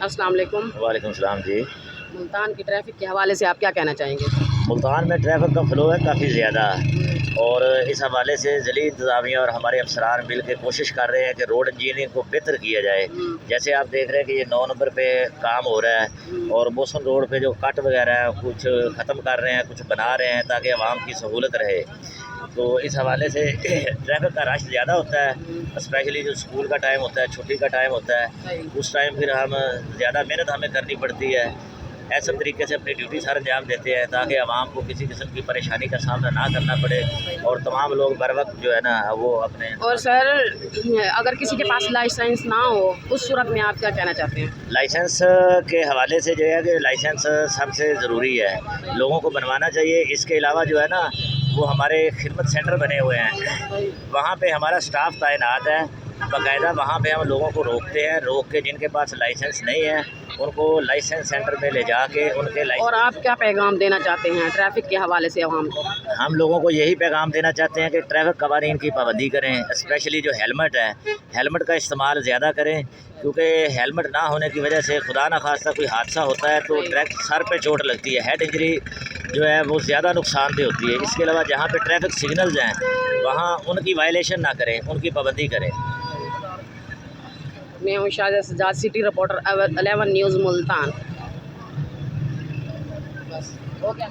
अस्सलाम वालेकुम। वालेकुम सलाम जी। मुल्तान की ट्रैफिक के हवाले से आप क्या कहना चाहेंगे? मुल्तान में ट्रैफिक का फ़्लो है काफ़ी ज़्यादा, और इस हवाले से ज़िली इंतज़ामिया और हमारे अफसरान मिल के कोशिश कर रहे हैं कि रोड इंजीनियरिंग को बेहतर किया जाए। जैसे आप देख रहे हैं कि ये 9 नंबर पे काम हो रहा है और मोसन रोड पे जो कट वगैरह है कुछ ख़त्म कर रहे हैं, कुछ बना रहे हैं ताकि आवाम की सहूलत रहे। तो इस हवाले से ट्रैफिक का रश ज़्यादा होता है, स्पेशली जो स्कूल का टाइम होता है, छुट्टी का टाइम होता है, उस टाइम फिर हम ज़्यादा मेहनत हमें करनी पड़ती है। ऐसे तरीके से अपनी ड्यूटी सर अंजाम देते हैं ताकि आवाम को किसी किस्म की परेशानी का सामना ना करना पड़े और तमाम लोग बर वक्त जो है ना वो अपने। और सर, अगर किसी के पास लाइसेंस ना हो उस सूरत में आप क्या कहना चाहते हैं? लाइसेंस के हवाले से जो है कि लाइसेंस सबसे ज़रूरी है, लोगों को बनवाना चाहिए। इसके अलावा जो है ना वो हमारे खिदमत सेंटर बने हुए हैं, वहाँ पे हमारा स्टाफ तैनात है बाकायदा। वहाँ पे हम लोगों को रोकते हैं, रोक के जिनके पास लाइसेंस नहीं है उनको लाइसेंस सेंटर में ले जाके उनके लाइसेंस। और आप क्या पैगाम देना चाहते हैं ट्रैफिक के हवाले से आवाम को? हम लोगों को यही पैगाम देना चाहते हैं कि ट्रैफिक कवानीन की पाबंदी करें, स्पेशली जो हेलमेट है, हेलमेट का इस्तेमाल ज़्यादा करें, क्योंकि हेलमेट ना होने की वजह से खुदा न खास्ता कोई हादसा होता है तो डायरेक्ट सर पे चोट लगती है, हेड इंजरी जो है वो ज़्यादा नुकसानदेह होती है। इसके अलावा जहाँ पे ट्रैफिक सिग्नल्स हैं वहाँ उनकी वायलेशन ना करें, उनकी पाबंदी करें। मैं हूँ Shahjahan Sajjad, city reporter 11 news Multan. बस हो गया।